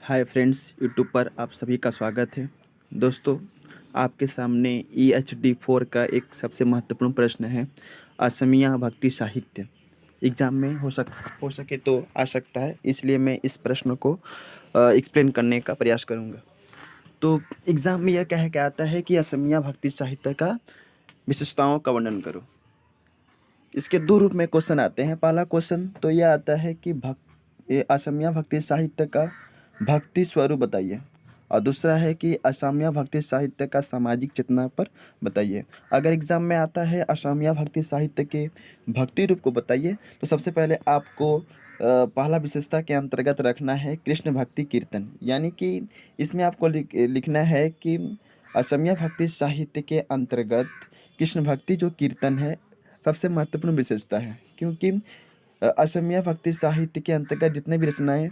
Hi friends, YouTube पर आप सभी का स्वागत है। दोस्तों, आपके सामने EHD4 का एक सबसे महत्वपूर्ण प्रश्न है। असमिया भक्ति साहित्य एग्ज़ाम में हो सके तो आ सकता है, इसलिए मैं इस प्रश्न को एक्सप्लेन करने का प्रयास करूँगा। तो एग्ज़ाम में यह कह के आता है कि असमिया भक्ति साहित्य का विशेषताओं का वर्णन करो। इसके दो रूप में क्वेश्चन आते हैं। पहला क्वेश्चन तो यह आता है कि असमिया भक्ति साहित्य का भक्ति स्वरूप बताइए, और दूसरा है कि असमिया भक्ति साहित्य का सामाजिक चेतना पर बताइए। अगर एग्जाम में आता है असमिया भक्ति साहित्य के भक्ति रूप को बताइए, तो सबसे पहले आपको पहला विशेषता के अंतर्गत रखना है कृष्ण भक्ति कीर्तन, यानी कि इसमें आपको लिखना है कि असमिया भक्ति साहित्य के अंतर्गत कृष्ण भक्ति जो कीर्तन है सबसे महत्वपूर्ण विशेषता है, क्योंकि असमिया भक्ति साहित्य के अंतर्गत जितने भी रचनाएं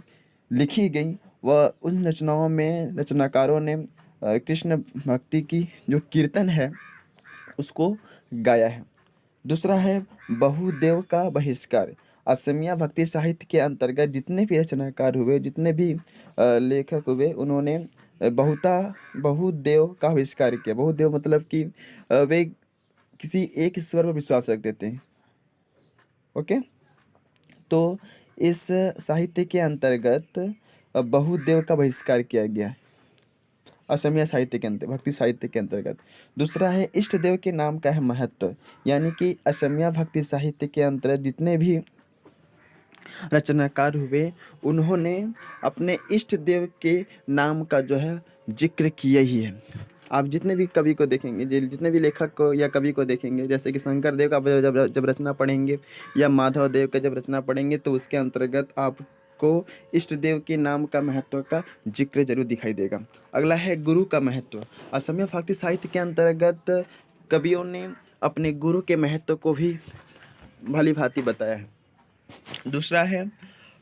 लिखी गई वह उन रचनाओं में रचनाकारों ने कृष्ण भक्ति की जो कीर्तन है उसको गाया है। दूसरा है बहुदेव का बहिष्कार। असमिया भक्ति साहित्य के अंतर्गत जितने भी रचनाकार हुए, जितने भी लेखक हुए, उन्होंने बहुदेव का बहिष्कार किया। बहुदेव मतलब कि वे किसी एक ईश्वर पर विश्वास रखते थे। ओके, तो इस साहित्य के अंतर्गत बहुदेव का बहिष्कार किया गया है असमिया साहित्य के अंतर्गत, भक्ति साहित्य के अंतर्गत। दूसरा है इष्ट देव के नाम का है महत्व, यानी कि असमिया भक्ति साहित्य के अंतर्गत जितने भी रचनाकार हुए उन्होंने अपने इष्ट देव के नाम का जो है जिक्र किया ही है। आप जितने भी कवि को देखेंगे, जितने भी लेखक को या कवि को देखेंगे, जैसे कि शंकर देव का जब रचना पढ़ेंगे या माधव देव का जब रचना पढ़ेंगे, तो उसके अंतर्गत आपको इष्ट देव के नाम का महत्व का जिक्र जरूर दिखाई देगा। अगला है गुरु का महत्व। असमिया भक्ति साहित्य के अंतर्गत कवियों ने अपने गुरु के महत्व को भी भली भांति बताया है। दूसरा है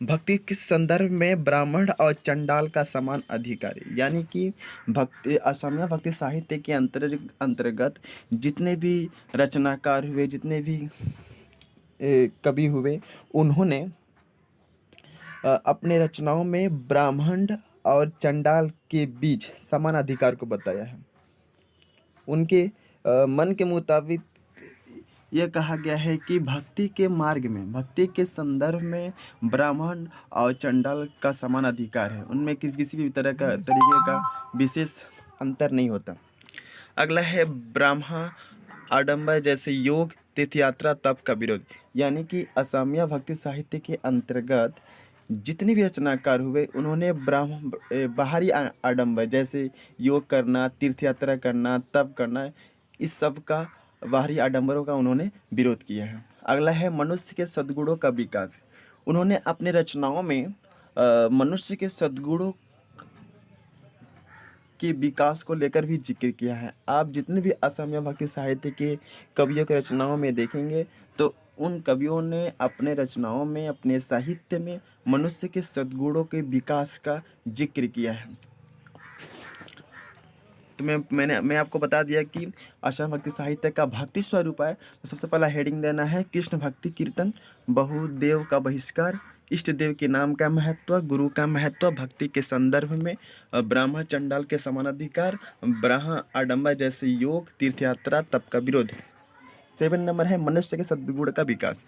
भक्ति के संदर्भ में ब्राह्मण और चंडाल का समान अधिकार, यानी कि भक्ति असमिया भक्ति साहित्य के अंतर्गत जितने भी रचनाकार हुए, जितने भी कवि हुए, उन्होंने अपने रचनाओं में ब्राह्मण और चंडाल के बीच समान अधिकार को बताया है। उनके मन के मुताबिक यह कहा गया है कि भक्ति के मार्ग में, भक्ति के संदर्भ में ब्राह्मण और चंडाल का समान अधिकार है, उनमें किसी भी तरीके का विशेष अंतर नहीं होता। अगला है ब्राह्मण आडंबर जैसे योग, तीर्थयात्रा, तप का विरोध, यानी कि असमिया भक्ति साहित्य के अंतर्गत जितने भी रचनाकार हुए उन्होंने बाहरी आडंबर जैसे योग करना, तीर्थयात्रा करना, तप करना, इस सब का बाहरी आडंबरों का उन्होंने विरोध किया है। अगला है मनुष्य के सद्गुणों का विकास। उन्होंने अपने रचनाओं में मनुष्य के सद्गुणों के विकास को लेकर भी जिक्र किया है। आप जितने भी असमिया भक्ति साहित्य के कवियों के रचनाओं में देखेंगे तो उन कवियों ने अपने रचनाओं में, अपने साहित्य में मनुष्य के सद्गुणों के विकास का जिक्र किया है। तो मैं आपको बता दिया कि असमिया भक्ति साहित्य का भक्ति स्वरूप है। तो सबसे पहला हेडिंग देना है कृष्ण भक्ति कीर्तन, बहुदेव का बहिष्कार, इष्ट देव के नाम का महत्व, गुरु का महत्व, भक्ति के संदर्भ में ब्राह्मण चंडाल के समान अधिकार, ब्राह्मण आडंबर जैसे योग, तीर्थयात्रा, तप का विरोध। 7 नंबर है मनुष्य के सद्गुण का विकास।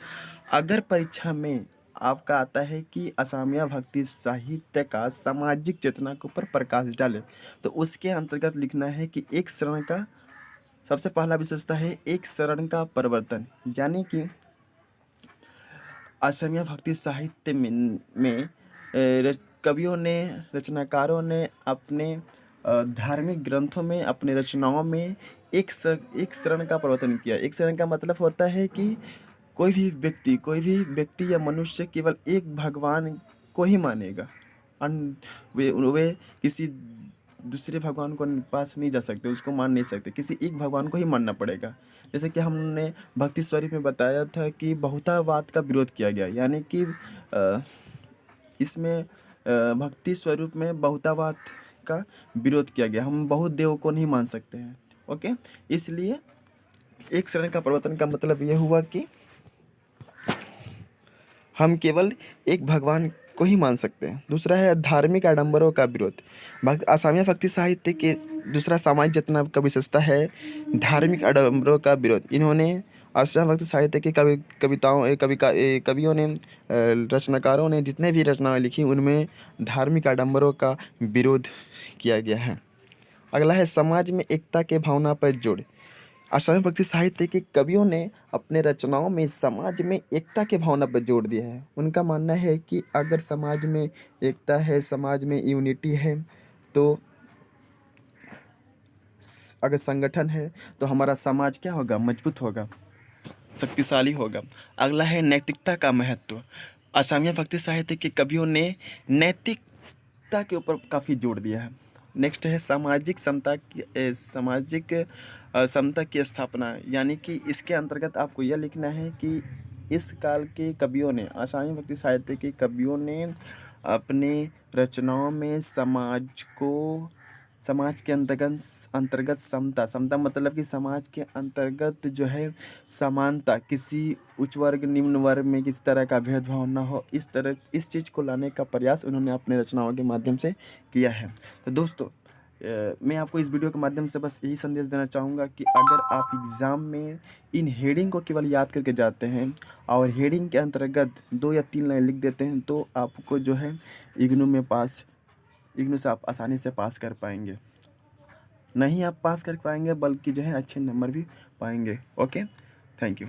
अगर परीक्षा में आपका आता है कि असमिया भक्ति साहित्य का सामाजिक चेतना के ऊपर प्रकाश डाले, तो उसके अंतर्गत लिखना है कि एक शरण का सबसे पहला विशेषता है एक शरण का परिवर्तन, यानी कि असमिया भक्ति साहित्य में कवियों ने, रचनाकारों ने अपने धार्मिक ग्रंथों में, अपने रचनाओं में एक शरण का परिवर्तन किया। एक शरण का मतलब होता है कि कोई भी व्यक्ति या मनुष्य केवल एक भगवान को ही मानेगा। वे किसी दूसरे भगवान को पास नहीं जा सकते, उसको मान नहीं सकते, किसी एक भगवान को ही मानना पड़ेगा। जैसे कि हमने भक्ति स्वरूप में बताया था कि बहुतावाद का विरोध किया गया, यानी कि इसमें भक्ति स्वरूप में बहुतावाद का विरोध किया गया। हम बहुत देव को नहीं मान सकते हैं। ओके, इसलिए एक शरण का परिवर्तन का मतलब यह हुआ कि हम केवल एक भगवान को ही मान सकते हैं। दूसरा है धार्मिक आडंबरों का विरोध। असमिया भक्ति साहित्य के दूसरा सामाजिक चेतना का विशेषता है धार्मिक आडंबरों का विरोध। इन्होंने असमिया भक्ति साहित्य के कवियों ने रचनाकारों ने जितने भी रचनाएं लिखी उनमें धार्मिक आडंबरों का विरोध किया गया है। अगला है समाज में एकता के भावना पर जोड़। असमिया भक्ति साहित्य के कवियों ने अपने रचनाओं में समाज में एकता के भावना पर जोड़ दिया है। उनका मानना है कि अगर समाज में एकता है, समाज में यूनिटी है, तो अगर संगठन है तो हमारा समाज क्या होगा, मजबूत होगा, शक्तिशाली होगा। अगला है नैतिकता का महत्व। असमिया भक्ति साहित्य के कवियों ने नैतिकता के ऊपर काफ़ी जोर दिया है। नेक्स्ट है सामाजिक समता की स्थापना, यानी कि इसके अंतर्गत आपको यह लिखना है कि इस काल के कवियों ने, असमिया भक्ति साहित्य के कवियों ने अपने रचनाओं में समाज के अंतर्गत समता मतलब कि समाज के अंतर्गत जो है समानता, किसी उच्च वर्ग निम्न वर्ग में किसी तरह का भेदभाव ना हो, इस चीज़ को लाने का प्रयास उन्होंने अपने रचनाओं के माध्यम से किया है। तो दोस्तों मैं आपको इस वीडियो के माध्यम से बस यही संदेश देना चाहूँगा कि अगर आप एग्ज़ाम में इन हेडिंग को केवल याद करके जाते हैं और हेडिंग के अंतर्गत 2 या 3 लाइन लिख देते हैं तो आपको जो है इग्नू से आप आसानी से पास कर पाएंगे। नहीं आप पास कर पाएंगे बल्कि जो है अच्छे नंबर भी पाएंगे। Okay, thank you.